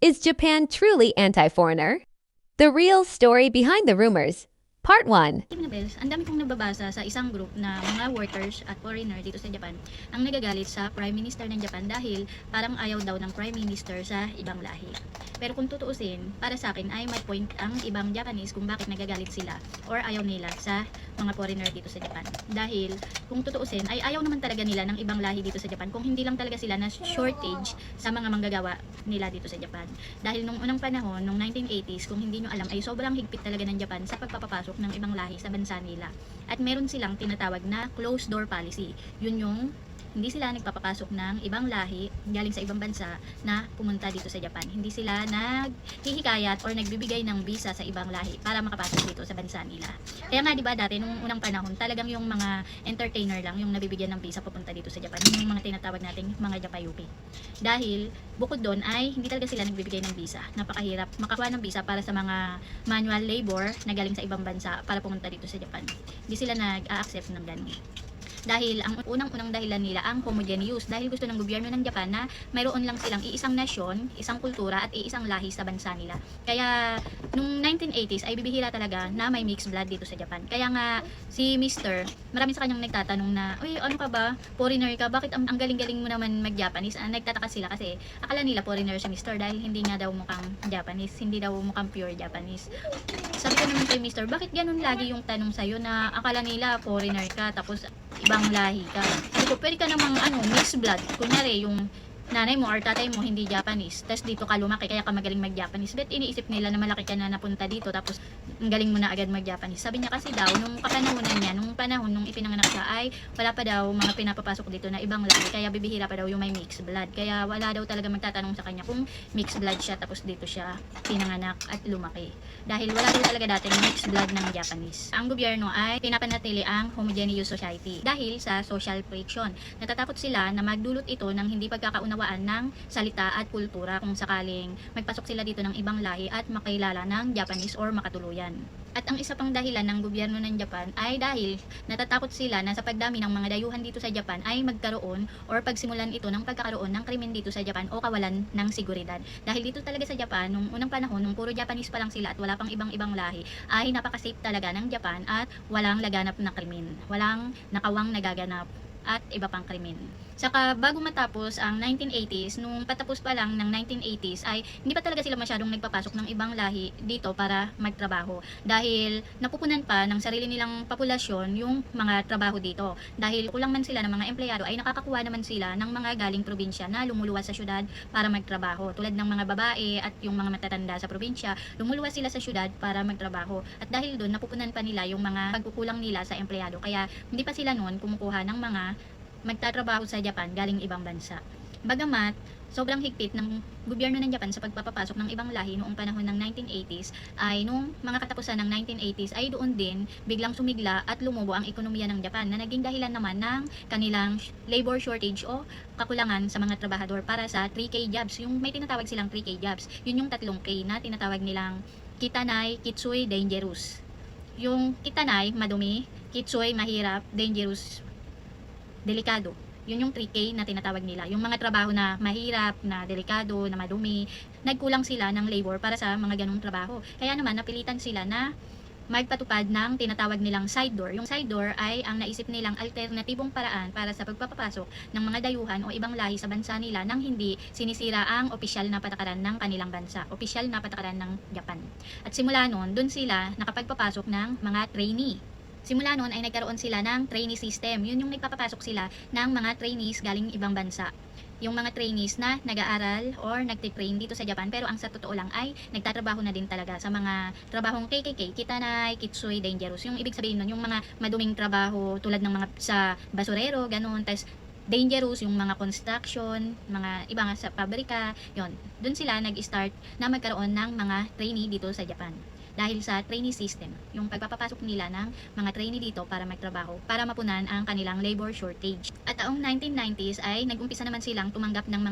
Is Japan truly anti-foreigner? The real story behind the rumors. Part 1. Team Nobels, ang dami kong nababasa sa isang group na mga workers at foreigner dito sa Japan ang nagagalit sa Prime Minister ng Japan dahil parang ayaw daw ng Prime Minister sa ibang lahi. Pero kung tutuusin, para sa akin ay may point ang ibang Japanese kung bakit nagagalit sila or ayaw nila sa mga foreigner dito sa Japan. Dahil kung tutuusin ay ayaw naman talaga nila ng ibang lahi dito sa Japan kung hindi lang talaga sila na shortage sa mga manggagawa nila dito sa Japan. Dahil nung unang panahon, nung 1980s, kung hindi nyo alam ay sobrang higpit talaga ng Japan sa pagpapapasok ng ibang lahi sa bansa nila. At meron silang tinatawag na closed door policy. Yun yung hindi sila nagpapapasok ng ibang lahi galing sa ibang bansa na pumunta dito sa Japan. Hindi sila naghihikayat or nagbibigay ng visa sa ibang lahi para makapasok dito sa bansa nila. Kaya nga 'di ba dati nung unang panahon, talagang yung mga entertainer lang yung nabibigyan ng visa papunta dito sa Japan. Yung mga tinatawag nating mga Japayupi. Dahil bukod doon ay hindi talaga sila nagbibigay ng visa. Napakahirap makakuha ng visa para sa mga manual labor na galing sa ibang bansa para pumunta dito sa Japan. Hindi sila nag-a-accept ng ganun. Dahil ang unang-unang dahilan nila ang homogeneous, dahil gusto ng gobyerno ng Japan na mayroon lang silang iisang nasyon, isang kultura at iisang lahi sa bansa nila. Kaya nung 1980s ay bibihira talaga na may mixed blood dito sa Japan. Kaya nga si Mr. marami sa kanyang nagtatanong na, "Uy, ano ka ba? Foreigner ka? Bakit ang galing-galing mo naman mag-Japanese?" Nagtataka sila kasi akala nila foreigner si Mr. dahil hindi nga daw mukhang Japanese, hindi daw mukhang pure Japanese. Sabi ko naman kay Mr., bakit ganun lagi yung tanong sa'yo na akala nila foreigner ka tapos ibang lahi ka? Sabi ko, pwede ka namang mixed blood. Kunyari, yung nanay mo or tatay mo hindi Japanese, tapos dito ka lumaki kaya ka magaling mag-Japanese. But iniisip nila na malaki ka na napunta dito tapos ang galing mo na agad mag-Japanese. Sabi niya kasi daw, nung kapanahonan niya, nung panahon nung ipinanganak siya ay wala pa daw mga pinapapasok dito na ibang lahi, kaya bibihira pa daw yung may mixed blood. Kaya wala daw talaga magtatanong sa kanya kung mixed blood siya tapos dito siya pinanganak at lumaki. Dahil wala daw talaga dati mixed blood ng Japanese. Ang gobyerno ay pinapanatili ang homogeneous society dahil sa social friction. Natatakot sila na magdulot ito ng hindi pagkakaunawaan ng salita at kultura kung sakaling magpasok sila dito ng ibang lahi at makilala ng Japanese or makatuluyan. At ang isa pang dahilan ng gobyerno ng Japan ay dahil natatakot sila na sa pagdami ng mga dayuhan dito sa Japan ay magkaroon or pagsimulan ito ng pagkakaroon ng krimen dito sa Japan o kawalan ng seguridad. Dahil dito talaga sa Japan, nung unang panahon, nung puro Japanese pa lang sila at wala pang ibang lahi, ay napaka-safe talaga ng Japan at walang laganap na krimen. Walang nakawang nagaganap at iba pang krimen. Saka bago matapos ang 1980s, nung patapos pa lang ng 1980s ay hindi pa talaga sila masyadong nagpapasok ng ibang lahi dito para magtrabaho dahil napupunan pa ng sarili nilang populasyon yung mga trabaho dito. Dahil kulang man sila ng mga empleyado ay nakakakuha naman sila ng mga galing probinsya na lumuluwas sa syudad para magtrabaho. Tulad ng mga babae at yung mga matatanda sa probinsya, lumuluwas sila sa syudad para magtrabaho. At dahil doon napupunan pa nila yung mga pagkukulang nila sa empleyado. Kaya hindi pa sila noon kumukuha ng mga magtatrabaho sa Japan galing ibang bansa. Bagamat sobrang higpit ng gobyerno ng Japan sa pagpapapasok ng ibang lahi noong panahon ng 1980s ay nung mga katapusan ng 1980s ay doon din biglang sumigla at lumubo ang ekonomiya ng Japan na naging dahilan naman ng kanilang labor shortage o kakulangan sa mga trabahador para sa 3K jobs. Yung may tinatawag silang 3K jobs, yun yung tatlong K na tinatawag nilang Kitanai, Kitsui, Dangerous. Yung Kitanai, madumi; Kitsui, mahirap; Dangerous, delikado. Yun yung 3K na tinatawag nila. Yung mga trabaho na mahirap, na delikado, na madumi, nagkulang sila ng labor para sa mga ganung trabaho. Kaya naman napilitan sila na magpatupad ng tinatawag nilang side door. Yung side door ay ang naisip nilang alternatibong paraan para sa pagpapapasok ng mga dayuhan o ibang lahi sa bansa nila nang hindi sinisira ang opisyal na patakaran ng kanilang bansa, opisyal na patakaran ng Japan. At simula noon, dun sila nakapagpapasok ng mga trainee. Simula noon ay nagkaroon sila ng trainee system. Yun yung nagpapapasok sila ng mga trainees galing ibang bansa. Yung mga trainees na nag-aaral or nagtitrain dito sa Japan pero ang sa totoo lang ay nagtatrabaho na din talaga sa mga trabahong KKK, Kitanai, Kitsui, Dangerous. Yung ibig sabihin nun, yung mga maduming trabaho tulad ng mga sa basurero, ganun. Tapos Dangerous, yung mga construction, mga iba nga sa pabrika, yon. Doon sila nag-start na magkaroon ng mga trainee dito sa Japan. Dahil sa trainee system, yung pagpapapasok nila ng mga trainee dito para magtrabaho, para mapunan ang kanilang labor shortage. At taong 1990s ay nag-umpisa naman silang tumanggap ng mga